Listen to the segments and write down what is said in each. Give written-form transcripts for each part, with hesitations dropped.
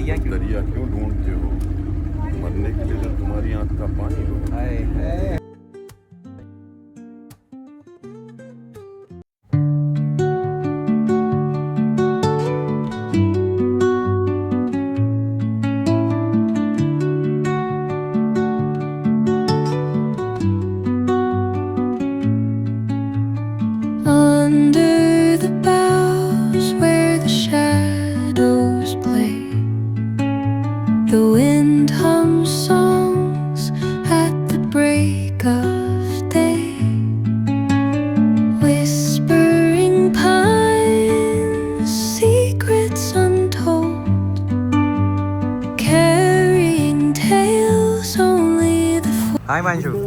दरिया क्यों ढूंढते हो? मरने के लिए जब तुम्हारी आंख का पानी हो। हाय हाय मांशु। नहीं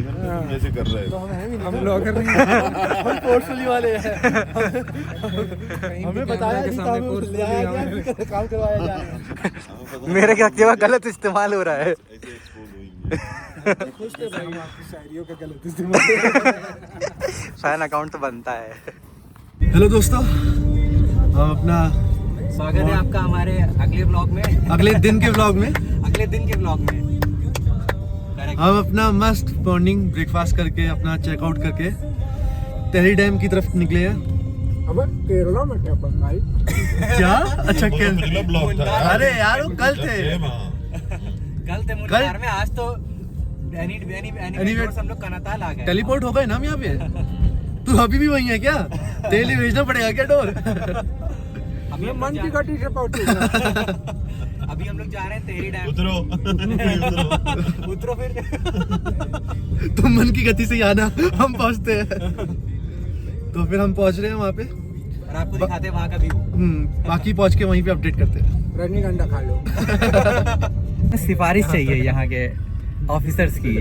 करते तुम जैसे कर रहे हो। हम ब्लॉगर नहीं हैं, हम पोर्टफोलियो वाले हैं। हमें बताया कि काम करवाया जाए। मेरे क्या केवल गलत इस्तेमाल हो रहा है। खुश थे भाई, हम आपकी शायरियों का गलत इस्तेमाल। फैन अकाउंट तो बनता है। हेलो दोस्तों, हम अपना स्वागत है आपका हमारे अगले ब्लॉग में। अगले दिन के ब्लॉग में हम अपना मस्त मॉर्निंग ब्रेकफास्ट करके अपना चेकआउट करके टेहरी डैम की तरफ निकले हैं। अब केरला में क्या बन भाई? क्या? अच्छा केरला। अरे यार वो कल थे मुन्नार में, आज तो हम लोग कनाताल आ गए। टेलीपोर्ट हो गए ना हम यहाँ पे। तू अभी भी वही है क्या? तेल ही भेजना पड़ेगा क्या डोर? अभी मन की गति से पहुंचे। अभी हम लोग जा रहे हैं टेहरी डैम। उतरो फिर। तुम मन की गति से आना, हम पहुंचते हैं। तो फिर हम पहुंच रहे हैं वहाँ पे और आपको दिखाते हैं वहाँ का व्यू। बाकी पहुंच के वहीं पे अपडेट करते हैं। रजनीगंधा खा लो। सिफारिश चाहिए यहाँ के ऑफिसर्स की।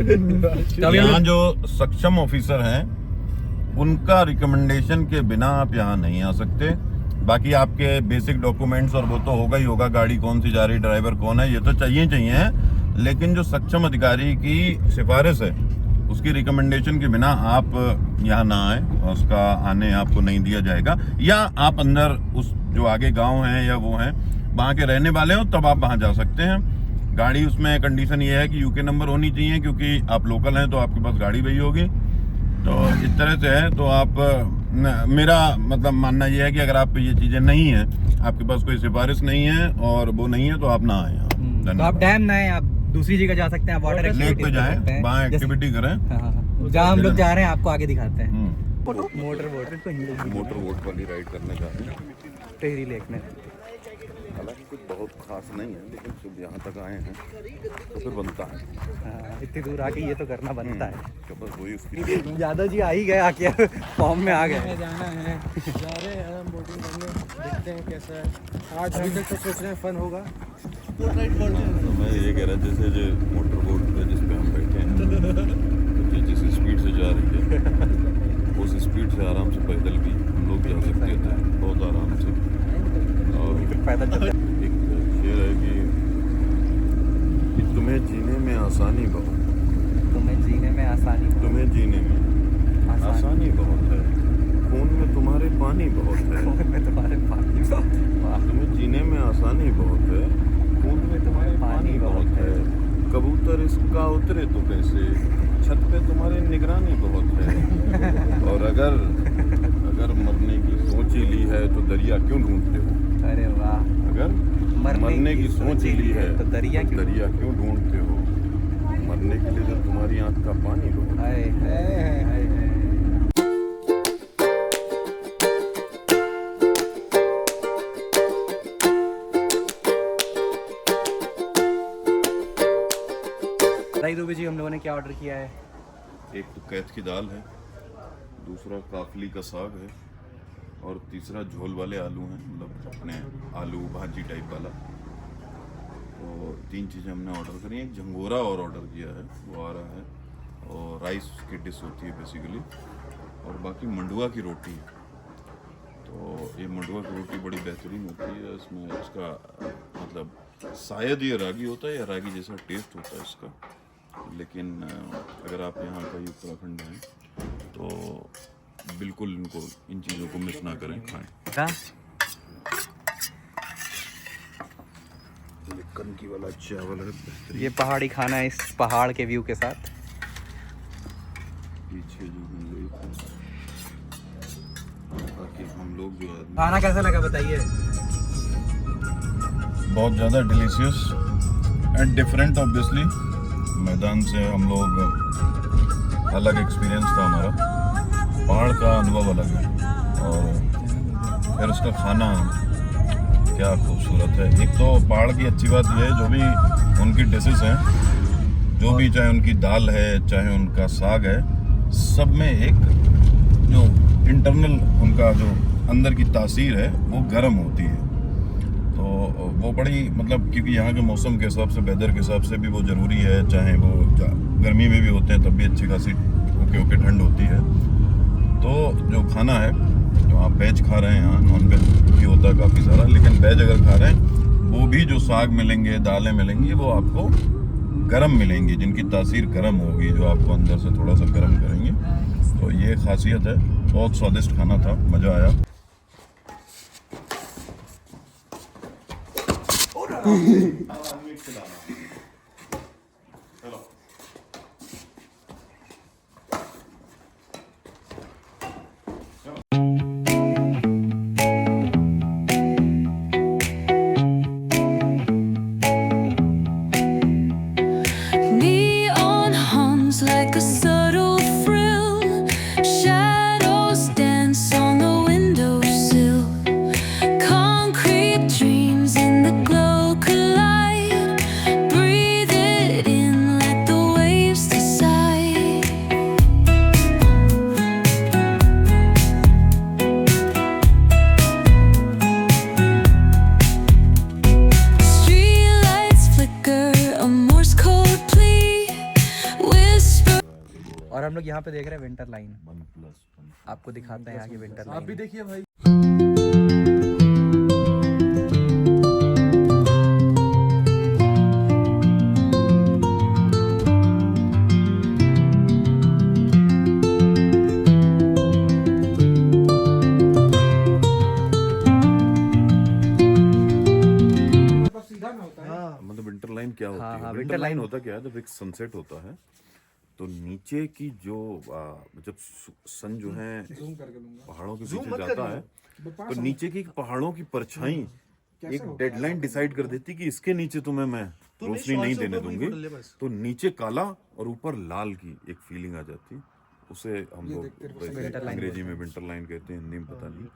यहाँ जो सक्षम ऑफिसर हैं उनका रिकमेंडेशन के बिना आप यहाँ नहीं आ सकते। बाकी आपके बेसिक डॉक्यूमेंट्स और वो तो होगा ही होगा, गाड़ी कौन सी जा रही, ड्राइवर कौन है, ये तो चाहिए। लेकिन जो सक्षम अधिकारी की सिफारिश है उसकी रिकमेंडेशन के बिना आप यहाँ ना आए, और उसका आने आपको नहीं दिया जाएगा। या आप अंदर उस जो आगे गांव हैं या वो हैं वहाँ के रहने वाले हो तब आप वहाँ जा सकते हैं। गाड़ी उसमें कंडीशन ये है कि यूके नंबर होनी चाहिए, क्योंकि आप लोकल हैं तो आपके पास गाड़ी वही होगी। तो इस तरह से है। तो आप मेरा मतलब मानना यह है कि अगर आप ये चीजें नहीं है, आपके पास कोई सिफारिश नहीं है और वो नहीं है, तो आप ना आए। तो आप डैम ना है, आप दूसरी जगह जा सकते हैं, वाटर लेक पे जाएं, वहाँ एक्टिविटी करें। जहाँ हम लोग जा रहे हैं आपको आगे दिखाते हैं। मोटर बोट वाली राइड करने जा रहे हैं टेहरी लेक में। हालांकि कुछ बहुत खास नहीं है, लेकिन जब यहाँ तक आए हैं तो फिर बनता है। इतनी दूर आके ये तो करना बनता है। तो बस वही उसकी यादव जी आ ही गए, आके फॉर्म में आ गए। जाना है, जा रहे हैं हम बोटिंग करने, देखते हैं कैसा है। आज अभी तक तो सोच रहे हैं फन होगा। तो मैं ये कह रहा जैसे जो मोटर बोट पे जिस पे हम बैठे हैं तो जिस स्पीड से जा रही है उस स्पीड से आराम से पैदल भी हम लोग जा सकते थे, बहुत आराम से। और पैदल चलते एक शेर है कि तुम्हें जीने में आसानी बहुत, तुम्हें जीने में आसानी बहुत है, खून में तुम्हारे पानी बहुत है। तुम्हें जीने में आसानी बहुत है, खून में तुम्हारे पानी बहुत है। कबूतर इसका उतरे तो कैसे, छत पे तुम्हारे निगरानी बहुत है। और अगर मरने की सोच ही ली है तो दरिया क्यों ढूंढते हो? अरे वाह। अगर मरने की सोच ही ली है तो दरिया क्यों ढूंढते हो? मरने के लिए जब तुम्हारी आंख का पानी हो। बताइए दुबे जी, हम लोगों ने क्या ऑर्डर किया है? एक तो कैथ की दाल है, दूसरा काफली का साग है, और तीसरा झोल वाले आलू हैं, मतलब अपने आलू भाजी टाइप वाला। तो 3 चीज़ें हमने ऑर्डर करी हैं। एक झंगोरा और ऑर्डर किया है, वो आ रहा है, और राइस की डिश होती है बेसिकली, और बाकी मंडुआ की रोटी है। तो ये मंडुआ की रोटी बड़ी बेहतरीन होती है। इसमें इसका मतलब शायद ये रागी होता है या रागी जैसा टेस्ट होता है इसका, लेकिन अगर आप यहाँ कहीं उत्तराखंड हैं तो बिल्कुल इनको इन चीज़ों को मिस ना करें, खाएं। कनकी वाला चावल है बेहतरीन। ये पहाड़ी खाना है इस पहाड़ के व्यू के साथ। पीछे जो हम लोग बाकी हम लोग जो आदमी खाना कैसा लगा बताइए। बहुत ज़्यादा डिलीशियस एंड डिफरेंट ऑब्वियसली। मैदान से हम लोग अलग एक्सपीरियंस था हमारा, पहाड़ का अनुभव अलग है और फिर उसका खाना क्या खूबसूरत है। एक तो पहाड़ की अच्छी बात यह है जो भी उनकी डिशेस हैं, जो भी चाहे उनकी दाल है चाहे उनका साग है, सब में एक जो इंटरनल उनका जो अंदर की तासीर है वो गर्म होती है। तो वो बड़ी मतलब क्योंकि यहाँ के मौसम के हिसाब से वेदर के हिसाब से भी वो ज़रूरी है, चाहे वो गर्मी में भी होते हैं तब भी अच्छी खासी ओके ठंड होती है। तो जो खाना है जो आप वेज खा रहे हैं, यहाँ नॉन वेज भी होता है काफ़ी सारा, लेकिन वेज अगर खा रहे हैं वो भी जो साग मिलेंगे दालें मिलेंगी वो आपको गरम मिलेंगी, जिनकी तासीर गरम होगी, जो आपको अंदर से थोड़ा सा गरम करेंगे। तो ये खासियत है। बहुत स्वादिष्ट खाना था, मज़ा आया। Neon hums like a subtle thrill. Shadows dance on the windowsill. Concrete dreams in the glow collide. Breathe it in, let the waves decide. Streetlights flicker, a Morse code plea. Whisper. और हम लोग यहाँ पे देख रहे हैं winter line. आपको दिखाते हैं यहाँ की विंटर आप लाइन। भी देखिए भाई। मतलब विंटर लाइन क्या होती हाँ, है? हाँ, विंटर winter लाइन line। होता क्या है, जब एक सनसेट होता है तो नीचे की जो जब सन जो है पहाड़ों के पीछे जाता है तो नीचे की पहाड़ों की परछाई एक डेडलाइन डिसाइड कर देती कि इसके नीचे तुम्हें मैं रोशनी नहीं देने दूंगी। तो नीचे काला और ऊपर लाल की एक फीलिंग आ जाती, उसे हम लोग अंग्रेजी में विंटर लाइन कहते हैं, हिंदी में पता नहीं।